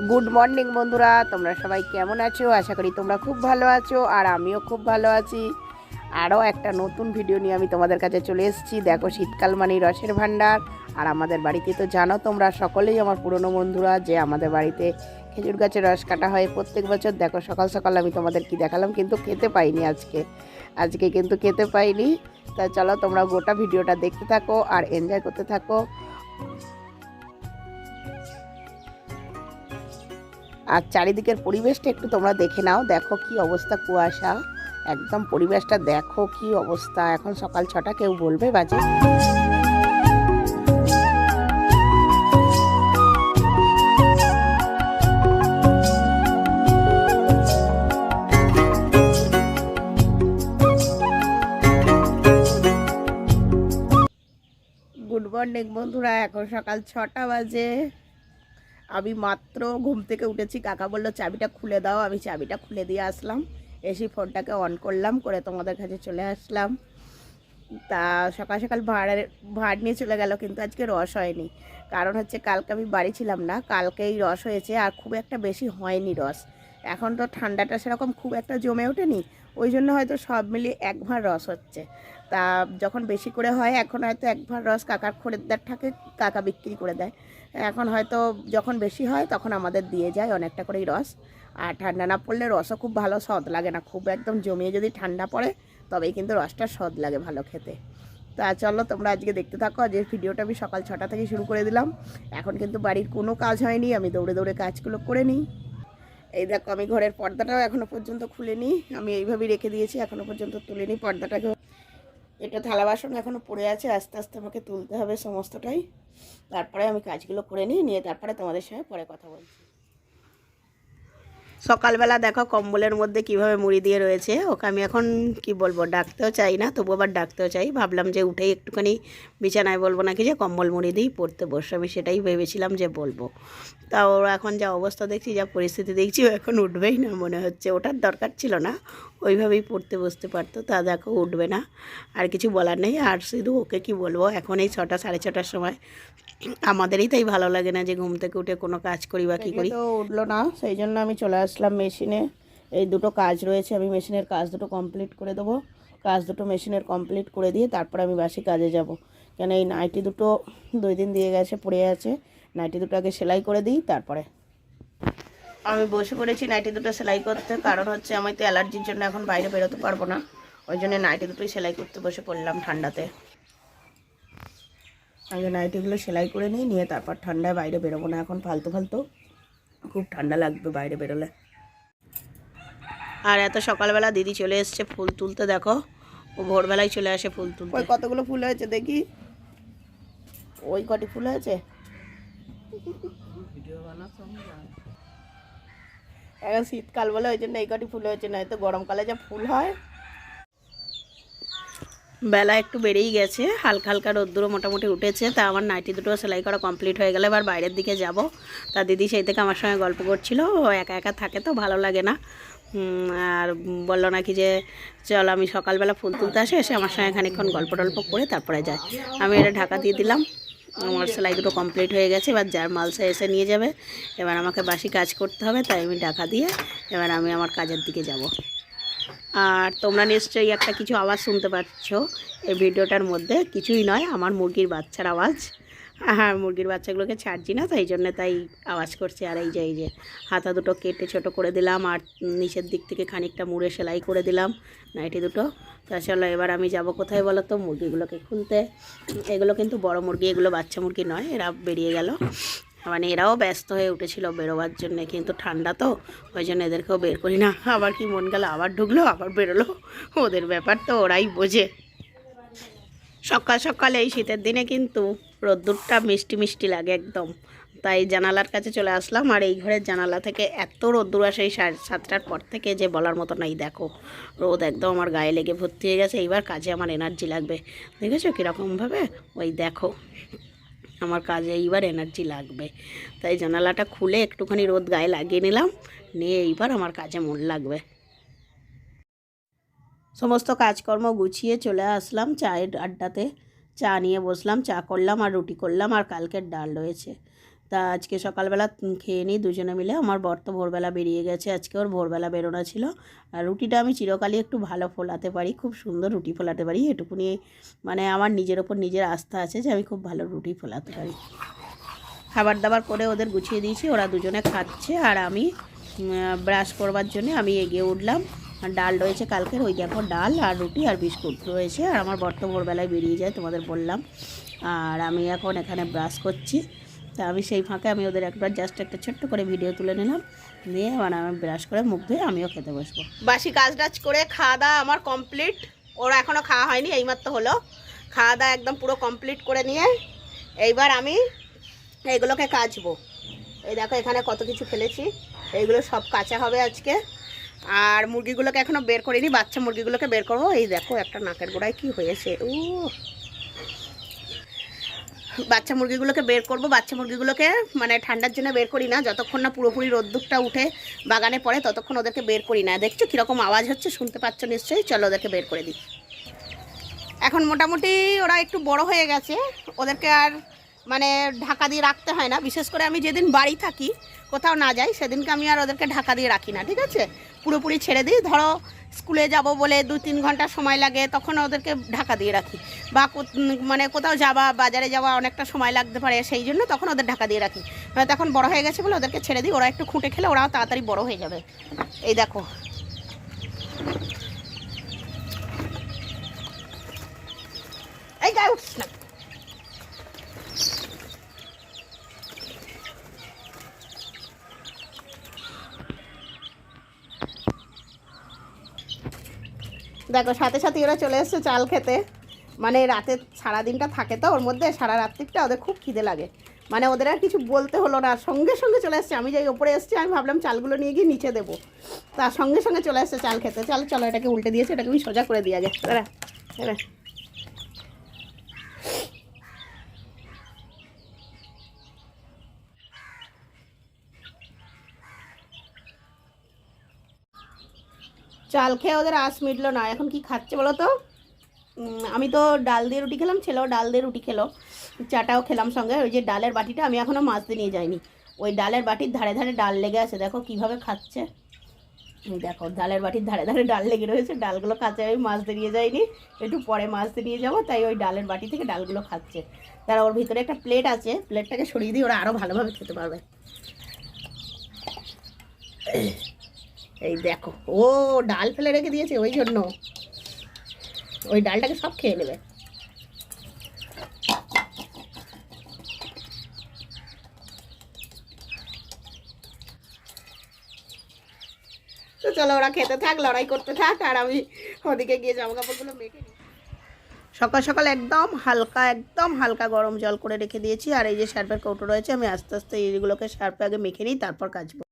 Good morning বন্ধুরা, তোমরা সবাই কেমন আছো? আশা করি তোমরা খুব ভালো আছো, আর আমিও খুব ভালো আছি। আরও একটা নতুন ভিডিও নিয়ে আমি তোমাদের কাছে চলে এসেছি। দেখো, শীতকাল মানেই রসের ভাণ্ডার। আর আমাদের বাড়িতে তো জানো তোমরা সকলেই, আমার পুরনো বন্ধুরা, যে আমাদের বাড়িতে খেজুর গাছের রস কাটা হয় প্রত্যেক বছর। দেখো, সকাল সকাল আমি তোমাদের কি দেখালাম, কিন্তু খেতে পাইনি আজকে কিন্তু খেতে পাইনি। তা চলো, তোমরা গোটা ভিডিওটা দেখতে থাকো আর এনজয় করতে থাকো। আর চারিদিকের পরিবেশটা একটু তোমরা দেখে নাও। দেখো কি অবস্থা, কুয়াশা একদম। পরিবেশটা দেখো কি অবস্থা। এখন সকাল 6টা, কেউ বলবে বাজে। গুড মর্নিং বন্ধুরা, এখন সকাল 6টা বাজে। আমি মাত্র ঘুম থেকে উঠেছি। কাকা বললো চাবিটা খুলে দাও, আমি চাবিটা খুলে দিয়ে আসলাম। এসে ফোনটাকে অন করলাম, করে তোমাদের কাছে চলে আসলাম। তা সকাল সকাল ভাড় নিয়ে চলে গেল, কিন্তু আজকে রস হয়নি। কারণ হচ্ছে কালকে আমি বাড়ি ছিলাম না, কালকেই রস হয়েছে। আর খুব একটা বেশি হয়নি রস। এখন তো ঠান্ডাটা সেরকম খুব একটা জমে ওঠেনি, ওই জন্য হয়তো সব মিলিয়ে এক ভাঁড় রস হচ্ছে। তা যখন বেশি করে হয়, এখন হয়তো এক ভাঁড় রস কাকার খরিদ্দার থাকে, কাকা বিক্রি করে দেয়। এখন হয়তো যখন বেশি হয় তখন আমাদের দিয়ে যায় অনেকটা করেই রস। আর ঠান্ডা না পড়লে রসও খুব ভালো স্বাদ লাগে না। খুব একদম জমিয়ে যদি ঠান্ডা পড়ে, তবেই কিন্তু রসটা স্বাদ লাগে ভালো খেতে। তা চলো, তোমরা আজকে দেখতে থাকো। আজকের ভিডিওটা আমি সকাল 6টা থেকে শুরু করে দিলাম। এখন কিন্তু বাড়ির কোনো কাজ হয়নি, আমি দৌড়ে দৌড়ে কাজগুলো করে নিই। এই দেখো, আমি ঘরের পর্দাটাও এখনও পর্যন্ত খুলিনি, আমি এইভাবেই রেখে দিয়েছি, এখনও পর্যন্ত তুলিনি পর্দাটাকে। এটা থালা বাসন এখনও পড়ে আছে, আস্তে আস্তে আমাকে তুলতে হবে সমস্তটাই। তারপরে আমি কাজগুলো করে নিয়ে তারপরে তোমাদের সঙ্গে পরে কথা বলছি। সকালবেলা দেখো কম্বলের মধ্যে কিভাবে মুড়ি দিয়ে রয়েছে। ওকে আমি এখন কি বলবো, ডাকতেও চাই না, তবু আবার ডাকতেও চাই। ভাবলাম যে উঠেই একটুখানি বিছানায় বলবো নাকি যে কম্বল মুড়ি দিয়েই পড়তে বসে। আমি সেটাই ভেবেছিলাম যে বলবো। তা ওর এখন যা অবস্থা দেখছি, যা পরিস্থিতি দেখছি, ও এখন উঠবেই না মনে হচ্ছে। ওটার দরকার ছিল না, ওইভাবেই পড়তে বসতে পারতো। তা দেখো উঠবে না, আর কিছু বলার নেই। আর শুধু ওকে কি বলবো, এখন এই 6টা 6:30টার সময় আমাদেরই তাই ভালো লাগে না যে ঘুম থেকে উঠে কোনো কাজ করি বা কী করি। তো উঠলো না, সেই জন্য আমি চলে আসলাম মেশিনে। এই দুটো কাজ রয়েছে, আমি মেশিনের কাজ দুটো কমপ্লিট করে দেবো। কাজ দুটো মেশিনের কমপ্লিট করে দিয়ে তারপর আমি বাসি কাজে যাব। কেন এই নাইটি দুটো 2 দিন দিয়ে গেছে, পড়ে আছে। নাইটি দুটো আগে সেলাই করে দিই, তারপরে আমি বসে পড়েছি নাইটি দুটো সেলাই করতে। কারণ হচ্ছে আমি তো অ্যালার্জির জন্য এখন বাইরে বেরোতে পারবো না, ওই জন্য নাইটি দুটোই সেলাই করতে বসে পড়লাম ঠান্ডাতে। আগে নাইটিগুলো সেলাই করে নিয়ে তারপর ঠান্ডায় বাইরে বেরোবো না এখন ফালতু ফালতু। খুব ঠান্ডা লাগবে বাইরে বেরোলে। আর এত সকালবেলা দিদি চলে এসছে ফুল তুলতে। দেখো, ও ভোরবেলায় চলে আসে ফুল তুলতে। ওই কতগুলো ফুল হয়েছে দেখি, ওই কটি ফুল হয়েছে। এখন শীতকাল বলে ওই জন্য এই কটি ফুল হয়েছে, না তো গরমকালে যা ফুল হয়। বেলা একটু বেড়েই গেছে, হালকা হালকা রোদ্দুরও মোটামুটি উঠেছে। তা আমার নাইটি দুটো সেলাই করা কমপ্লিট হয়ে গেলে এবার বাইরের দিকে যাব। তা দিদি সেই থেকে আমার সঙ্গে গল্প করছিল। ও একা একা থাকে তো ভালো লাগে না, আর বললো নাকি যে চল আমি সকালবেলা ফুল তুলতে এসে আমার সঙ্গে খানিকক্ষণ গল্প টল্প করে তারপরে যাই। আমি এটা ঢাকা দিয়ে দিলাম। আমার সেলাই দুটো কমপ্লিট হয়ে গেছে, এবার যার মালসা এসে নিয়ে যাবে। এবার আমাকে বাসি কাজ করতে হবে, তাই আমি ঢাকা দিয়ে এবার আমি আমার কাজের দিকে যাব। আর তোমরা নিশ্চয়ই একটা কিছু আওয়াজ শুনতে পাচ্ছ এই ভিডিওটার মধ্যে। কিছুই নয়, আমার মুরগির বাচ্চার আওয়াজ। হ্যাঁ, মুরগির বাচ্চাগুলোকে ছাড়ছি না, তাই জন্য তাই আওয়াজ করছে। আর এই যে হাতা দুটো কেটে ছোট করে দিলাম, আর নিচের দিক থেকে খানিকটা মুড়ে সেলাই করে দিলাম নাইটি দুটো। তা চলো এবার আমি যাব কোথায় বলো তো, মুরগিগুলোকে খুলতে। এগুলো কিন্তু বড় মুরগি, এগুলো বাচ্চা মুরগি নয়। এরা বেরিয়ে গেল, মানে এরাও ব্যস্ত হয়ে উঠেছিল বেরোবার জন্যে, কিন্তু ঠান্ডা তো ওই জন্য এদেরকেও বের করি না। আবার কি মন গেল আবার ঢুকলো আবার বেরোলো, ওদের ব্যাপার তো ওরাই বোঝে। সকাল সকাল এই শীতের দিনে কিন্তু রোদ্দুরটা মিষ্টি মিষ্টি লাগে একদম। তাই জানালার কাছে চলে আসলাম। আর এই ঘরের জানালা থেকে এত রোদ্দুর আসে এই 7টার পর থেকে, যে বলার মতো নাই। দেখো রোদ একদম আমার গায়ে লেগে ভর্তি হয়ে গেছে। এইবার কাজে আমার এনার্জি লাগবে, দেখেছো কীরকমভাবে। ওই দেখো আমার কাজে এইবার এনার্জি লাগবে। তাই জানালাটা খুলে একটুখানি রোদ গায়ে লাগিয়ে নিলাম, নিয়ে এইবার আমার কাজে মন লাগবে। সমস্ত কাজকর্ম গুছিয়ে চলে আসলাম চায়ের আড্ডাতে। চা নিয়ে বসলাম, চা করলাম আর রুটি করলাম, আর কালকের ডাল রয়েছে। তা আজকে সকালবেলা খেয়ে নিই দুজনে মিলে। আমার বর তো ভোরবেলা বেরিয়ে গেছে, আজকে ওর ভোরবেলা বেরোনো ছিল। আর রুটিটা আমি চিরকালই একটু ভালো ফোলাতে পারি, খুব সুন্দর রুটি ফোলাতে পারি, এটুকুনি মানে আমার নিজের ওপর নিজের আস্থা আছে যে আমি খুব ভালো রুটি ফোলাতে পারি। খাবার দাবার করে ওদের গুছিয়ে দিয়েছি, ওরা দুজনে খাচ্ছে আর আমি ব্রাশ করবার জন্য আমি এগিয়ে উঠলাম। আর ডাল রয়েছে কালকের, ওই দেখো ডাল আর রুটি আর বিস্কুট রয়েছে। আর আমার বর তো ভোরবেলায় বেরিয়ে যায় তোমাদের বললাম। আর আমি এখন এখানে ব্রাশ করছি, তা আমি সেই ফাঁকে আমি ওদের একবার জাস্ট একটা ছোট্ট করে ভিডিও তুলে নিলাম, নিয়ে মানে আমি ব্রাশ করে মুখ ধুয়ে আমিও খেতে বসবো। বাসি কাজ টাজ করে খাওয়া দাওয়া আমার কমপ্লিট, ওরা এখনও খাওয়া হয়নি, এইমাত্র হলো। খাওয়া দাওয়া একদম পুরো কমপ্লিট করে নিয়ে এইবার আমি এইগুলোকে কাচবো। এই দেখো এখানে কত কিছু ফেলেছি, এইগুলো সব কাঁচা হবে আজকে। আর মুরগিগুলোকে এখনও বের করিনি, বাচ্চা মুরগিগুলোকে বের করবো। এই দেখো একটা নাকের গোড়ায় কি হয়েছে, বাচ্চা মুরগিগুলোকে বের করব। বাচ্চা মুরগিগুলোকে মানে ঠান্ডার জন্য বের করি না, যতক্ষণ না পুরোপুরি রোদ্দুরটা উঠে বাগানে পড়ে ততক্ষণ ওদেরকে বের করি না। দেখছো কীরকম আওয়াজ হচ্ছে, শুনতে পাচ্ছ নিশ্চয়ই। চলো ওদেরকে বের করে দিই। এখন মোটামুটি ওরা একটু বড় হয়ে গেছে, ওদেরকে আর মানে ঢাকা দিয়ে রাখতে হয় না। বিশেষ করে আমি যেদিন বাড়ি থাকি, কোথাও না যাই, সেদিনকে আমি আর ওদেরকে ঢাকা দিয়ে রাখি না, ঠিক আছে, পুরোপুরি ছেড়ে দিই। ধরো স্কুলে যাব বলে 2-3 ঘন্টা সময় লাগে, তখন ওদেরকে ঢাকা দিয়ে রাখি। বা মানে কোথাও যাওয়া, বাজারে যাওয়া অনেকটা সময় লাগতে পারে, সেই জন্য তখন ওদের ঢাকা দিয়ে রাখি। তখন বড় হয়ে গেছে বলে ওদেরকে ছেড়ে দিই, ওরা একটু খুঁটে খেলে ওরাও তাড়াতাড়ি বড় হয়ে যাবে। এই দেখো এই গায়ে উঠছিস না। দেখো সাথে সাথে ওরা চলে এসছে চাল খেতে। মানে রাতে সারাদিনটা থাকে তো ওর মধ্যে, সারা রাত্রিটা ওদের খুব খিদে লাগে। মানে ওদের আর কিছু বলতে হলো না, সঙ্গে সঙ্গে চলে এসছে। আমি যাই ওপরে এসছি, আমি ভাবলাম চালগুলো নিয়ে গিয়ে নিচে দেবো, তার সঙ্গে সঙ্গে চলে এসছে চাল খেতে। চলো চলো এটাকে উল্টে দিয়েছে, এটাকে আমি সোজা করে দিয়ে আগে। চাল খেয়ে ওদের আঁশ মিটলো না, এখন কি খাচ্ছে বলো তো। আমি তো ডাল দিয়ে রুটি খেলাম, ছেলেও ডাল দিয়ে রুটি খেলো, চাটাও খেলাম সঙ্গে। ওই যে ডালের বাটিটা আমি এখনও মাজতে নিয়ে যাইনি, ওই ডালের বাটির ধারে ধারে ডাল লেগে আছে, দেখো কিভাবে খাচ্ছে। দেখো ডালের বাটির ধারে ধারে ডাল লেগে রয়েছে, ডালগুলো খাচ্ছে। আমি মাজতে নিয়ে যাইনি, একটু পরে মাজতে নিয়ে যাবো, তাই ওই ডালের বাটি থেকে ডালগুলো খাচ্ছে। তারা ওর ভিতরে একটা প্লেট আছে, প্লেটটাকে সরিয়ে দিই, ওরা আরও ভালোভাবে খেতে পারবে। এই দেখো ও ডাল ফেলে রেখে দিয়েছে, ওই জন্য ওই ডালটাকে সব খেয়ে নেবে। তো চলো ওরা খেতে থাক, লড়াই করতে থাক, আর আমি ওদিকে গিয়ে জামা কাপড়গুলো মেখে নিই। সকাল সকাল একদম হালকা গরম জল করে রেখে দিয়েছি। আর এই যে সার্ফের কৌটো রয়েছে, আমি আস্তে আস্তে এইগুলোকে সার্ফে আগে মেখে নিই, তারপর কাচবো।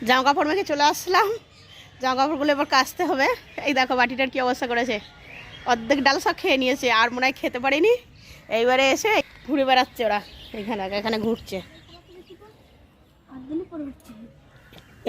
জামা কাপড় মেখে চলে আসলাম, জামা কাপড়গুলো এবার কাচতে হবে। এই দেখো বাটিটার কী অবস্থা করেছে, অর্ধেক ডাল সব খেয়ে নিয়েছে, আর মনে হয় খেতে পারিনি। এইবারে এসে ঘুরে বেড়াচ্ছে ওরা, এখানে ঘুরছে।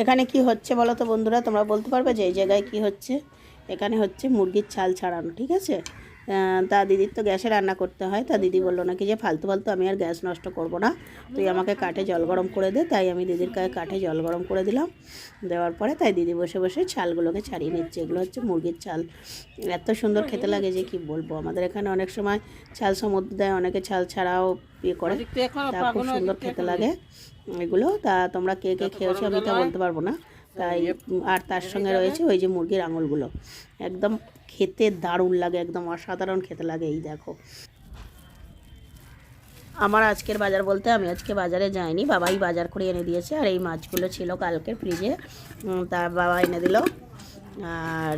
এখানে কি হচ্ছে বলো তো বন্ধুরা, তোমরা বলতে পারবে যে এই জায়গায় কি হচ্ছে? এখানে হচ্ছে মুরগির ছাল ছাড়ানো, ঠিক আছে। তা দিদির তো গ্যাসে রান্না করতে হয়, তা দিদি বললো নাকি যে ফালতু আমি আর গ্যাস নষ্ট করব না, তুই আমাকে কাঠে জল গরম করে দে। তাই আমি দিদির গায়ে কাঠে জল গরম করে দিলাম, দেওয়ার পরে তাই দিদি বসে বসে ছালগুলোকে ছাড়িয়ে নিচ্ছে। এগুলো হচ্ছে মুরগির ছাল, এত সুন্দর খেতে লাগে যে কি বলবো। আমাদের এখানে অনেক সময় ছাল সমুদ্র দেয়, অনেকে ছাল ছাড়াও ইয়ে করে, তা খুব সুন্দর খেতে লাগে এগুলো। তা তোমরা কে কে খেয়েছো আমি তা বলতে পারবো না। তাই আর তার সঙ্গে রয়েছে ওই যে মুরগির আঙুলগুলো, একদম খেতে দারুণ লাগে, একদম অসাধারণ খেতে লাগে। এই দেখো আমার আজকের বাজার বলতে আমি আজকে বাজারে যাইনি, বাবাই বাজার করে এনে দিয়েছে। আর এই মাছগুলো ছিল কালকের ফ্রিজে, তার বাবা এনে দিল। আর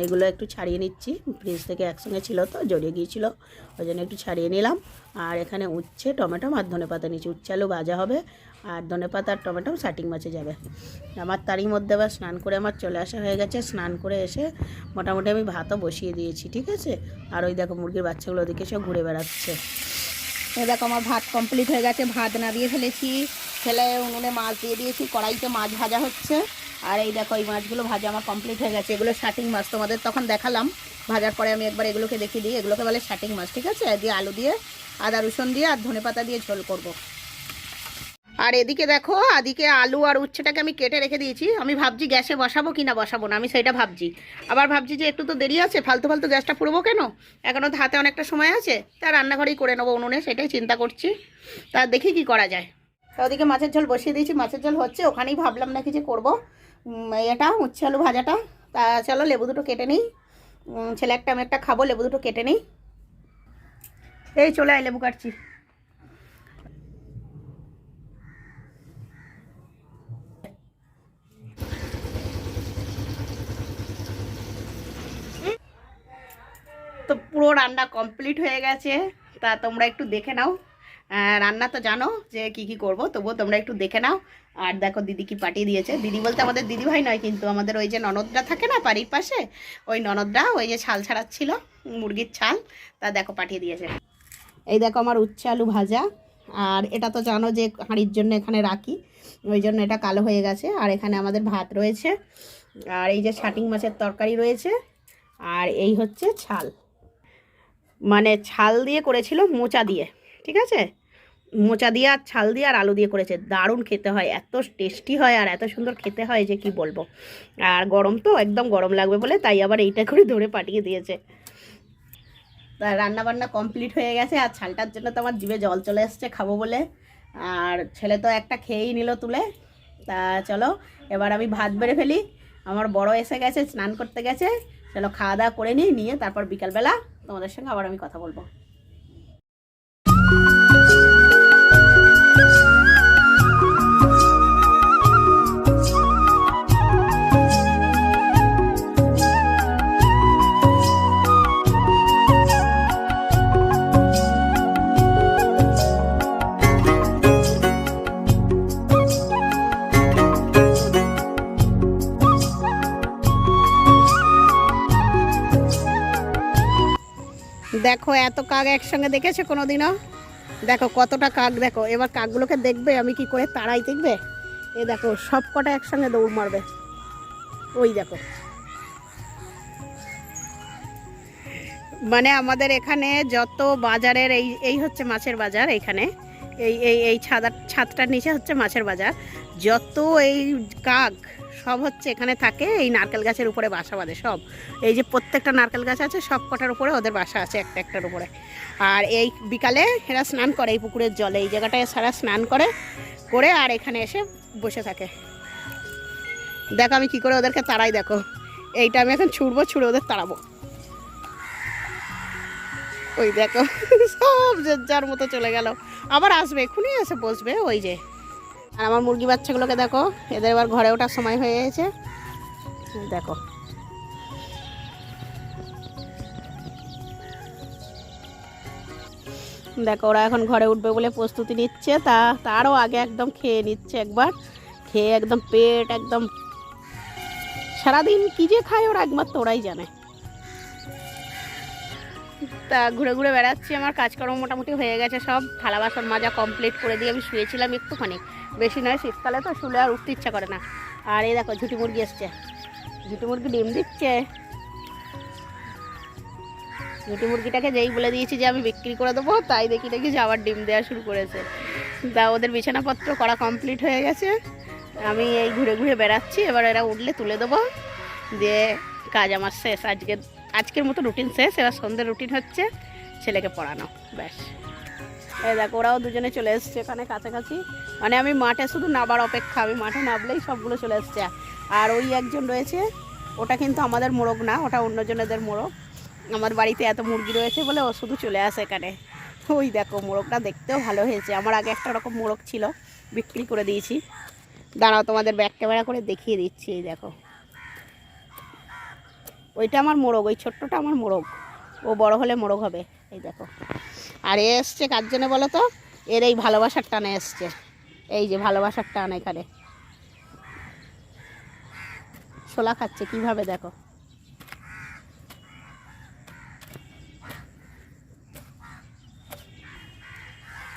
এগুলো একটু ছাড়িয়ে নিচ্ছি, ফ্রিজ থেকে একসঙ্গে ছিল তো জড়িয়ে গিয়েছিলো, ওই জন্য একটু ছাড়িয়ে নিলাম। আর এখানে উচ্ছে, টমেটো আর ধনেপাতা নিচ্ছি। উচ্ছে আলু ভাজা হবে, আর ধনেপাতা আর টমেটো শাটিং মাছে যাবে। আমার তারই মধ্যে আবার স্নান করে আমার চলে আসা হয়ে গেছে। স্নান করে এসে মোটামুটি আমি ভাতও বসিয়ে দিয়েছি, ঠিক আছে। আর ওই দেখো মুরগির বাচ্চাগুলো ওদিকে সব ঘুরে বেড়াচ্ছে। এই দেখো আমার ভাত কমপ্লিট হয়ে গেছে, ভাত নামিয়ে ফেলেছি, ফেলে উনুনে মাছ দিয়ে দিয়েছি, কড়াইতে মাছ ভাজা হচ্ছে। আর এই দেখো এই মাছগুলো ভাজা আমার কমপ্লিট হয়ে গেছে। এগুলো শাটিং মাছ, তোমাদের তখন দেখালাম ভাজার পরে, আমি একবার এগুলোকে দেখিয়ে দিই। এগুলোকে বলে শাটিং মাছ, ঠিক আছে। দিয়ে আলু দিয়ে, আদা রসুন দিয়ে আর ধনেপাতা দিয়ে ঝোল করব। আর এদিকে দেখো, এদিকে আলু আর উচ্ছেটাকে আমি কেটে রেখে দিয়েছি। আমি ভাবছি গ্যাসে বসাবো কি না বসাবো না, আমি সেটা ভাবছি। আবার ভাবছি যে একটু তো দেরি আছে, ফালতু ফালতু গ্যাসটা পুরবো কেন, এখনও হাতে অনেকটা সময় আছে, তা রান্নাঘরেই করে নেবো উনুনে, সেটাই চিন্তা করছি। তা দেখি কি করা যায়। তা ওদিকে মাছের ঝোল বসিয়ে দিয়েছি, মাছের ঝোল হচ্ছে, ওখানেই ভাবলাম নাকি যে করবো এটা উচ্ছে আলু ভাজাটা। তা চলো লেবু দুটো কেটে নিই, ছেলে একটা আমি একটা খাবো, লেবু দুটো কেটে নিই। এই চলে আয়, লেবু কাটছি। তো পুরো রান্না কমপ্লিট হয়ে গেছে, তা তোমরা একটু দেখে নাও। রান্না তো জানো যে কি কি করব, তবুও তোমরা একটু দেখে নাও। আর দেখো দিদি কি পাঠিয়ে দিয়েছে। দিদি বলতে আমাদের দিদি ভাই নয়, কিন্তু আমাদের ওই যে ননদরা থাকে না বাড়ির পাশে, ওই ননদরা ওই যে ছাল ছাড়াচ্ছিল মুরগির ছাল, তা দেখো পাঠিয়ে দিয়েছে। এই দেখো আমার উচ্ছে আলু ভাজা। আর এটা তো জানো যে হাঁড়ির জন্য এখানে রাখি, ওই জন্য এটা কালো হয়ে গেছে। আর এখানে আমাদের ভাত রয়েছে, আর এই যে শাটিং মাছের তরকারি রয়েছে, আর এই হচ্ছে ছাল, মানে ছাল দিয়ে করেছিল মোচা দিয়ে, ঠিক আছে। মোচা দিয়ে আর ছাল দিয়ে আর আলু দিয়ে করেছে, দারুণ খেতে হয়, এত টেস্টি হয় আর এত সুন্দর খেতে হয় যে কি বলবো। আর গরম তো একদম গরম লাগবে বলে তাই আবার এইটা করে ধরে পাঠিয়ে দিয়েছে। তা রান্নাবান্না কমপ্লিট হয়ে গেছে, আর ছালটার জন্য তো আমার জিভে জল চলে এসছে খাবো বলে। আর ছেলে তো একটা খেয়েই নিল তুলে। তা চলো এবার আমি ভাত বেড়ে ফেলি, আমার বড় এসে গেছে, স্নান করতে গেছে। চলো খাওয়া দাওয়া করে নিয়ে তারপর বিকালবেলা তোমাদের সঙ্গে আবার আমি কথা বলবো। দেখো এত কাক একসঙ্গে দেখেছো কোনোদিনও? দেখো কতটা কাক, দেখো এবার কাকগুলোকে দেখবে আমি কি করে তাড়াই, দেখবে। এ দেখো সব কটা একসঙ্গে দৌড় মারবে, ওই দেখো। মানে আমাদের এখানে যত বাজারের এই হচ্ছে মাছের বাজার, এইখানে এই ছাদটার নিচে হচ্ছে মাছের বাজার। যত এই কাক সব হচ্ছে এখানে থাকে, এই নারকেল গাছের উপরে বাসা বাঁধে সব। এই যে প্রত্যেকটা নারকেল গাছ আছে সব কটার উপরে ওদের বাসা আছে, একটা একটার উপরে। আর এই বিকালে এরা স্নান করে এই পুকুরের জলে, এই জায়গাটায় সারা স্নান করে আর এখানে এসে বসে থাকে। দেখো আমি কি করে ওদেরকে তাড়াই, দেখো এইটা আমি এখন ছুড়বো, ছুড়ে ওদের তাড়াবো। ওই দেখো সব যার মতো চলে গেল, আবার আসবে এক্ষুনি এসে বসবে ওই যে। আর আমার মুরগি বাচ্চাগুলোকে দেখো, এদের এবার ঘরে ওঠার সময় হয়ে গেছে, দেখো। দেখো ওরা এখন ঘরে উঠবে বলে প্রস্তুতি নিচ্ছে, তারও আগে একদম খেয়ে নিচ্ছে, একবার খেয়ে একদম পেট একদম, সারাদিন কি যে খায় ওরা একমাত্র ওরাই জানে। তা ঘুরে ঘুরে বেড়াচ্ছি, আমার কাজকর্ম মোটামুটি হয়ে গেছে সব। থালা বাসন মাজা কমপ্লিট করে দিয়ে আমি শুয়েছিলাম একটুখানি, বেশি নয়, শীতকালে তো শুলে আর উঠতে ইচ্ছা করে না। আর এই দেখো ঝুটি মুরগি এসছে, ঝুটি মুরগি ডিম দিচ্ছে। ঝুটি মুরগিটাকে যেই বলে দিয়েছি যে আমি বিক্রি করে দেবো, তাই দেখি যে আবার ডিম দেওয়া শুরু করেছে। তা ওদের বিছানাপত্র করা কমপ্লিট হয়ে গেছে, আমি এই ঘুরে ঘুরে বেড়াচ্ছি। এবার এরা উঠলে তুলে দেবো, দিয়ে কাজ আমার শেষ, আজকের মতো রুটিন শেষ। এবার সন্ধ্যের রুটিন হচ্ছে ছেলেকে পড়ানো, ব্যাস। এই দেখো ওরাও দুজনে চলে এসছে এখানে কাছাকাছি, মানে আমি মাঠে শুধু নাবার অপেক্ষা, আমি মাঠে নামলেই সবগুলো চলে এসছে। আর ওই একজন রয়েছে, ওটা কিন্তু আমাদের মোরগ না, ওটা অন্যজনেদের মোরগ। আমার বাড়িতে এত মুরগি রয়েছে বলে ও শুধু চলে আসে এখানে। ওই দেখো মোরগটা দেখতেও ভালো হয়েছে, আমার আগে একটা রকম মোরগ ছিল, বিক্রি করে দিয়েছি। দাঁড়াও তোমাদের ব্যাক ক্যামেরা করে দেখিয়ে দিচ্ছি, এই দেখো ওইটা আমার মোরগ, ওই ছোট্টটা আমার মোরগ, ও বড় হলে মোরগ হবে। এই দেখো। আর এ এসছে কার জন্য বলো তো? এর এই ভালোবাসার টানে এসছে। এই যে ভালোবাসার টান এখানে শোলা খাচ্ছে কিভাবে দেখো।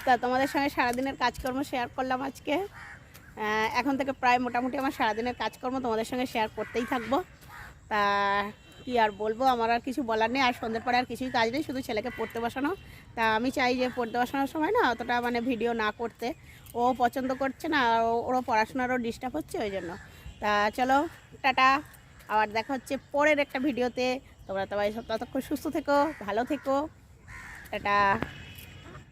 তা তোমাদের সঙ্গে সারাদিনের কাজকর্ম শেয়ার করলাম আজকে। এখন থেকে প্রায় মোটামুটি আমার সারাদিনের কাজকর্ম তোমাদের সঙ্গে শেয়ার করতেই থাকবো। তা কি আর বলবো, আমার আর কিছু বলার নেই। আর সন্ধ্যের পরে আর কিছুই কাজ নেই, শুধু ছেলেকে পড়তে বসানো। তা আমি চাই যে পড়তে বসানোর সময় না অতটা মানে ভিডিও না করতে, ও পছন্দ করছে না, আর ওরও পড়াশোনারও ডিস্টার্ব হচ্ছে ওই জন্য। তা চলো টাটা, আবার দেখা হচ্ছে পরের একটা ভিডিওতে। তোমরা সবাই ততক্ষণ সুস্থ থেকো, ভালো থেকো, টাটা।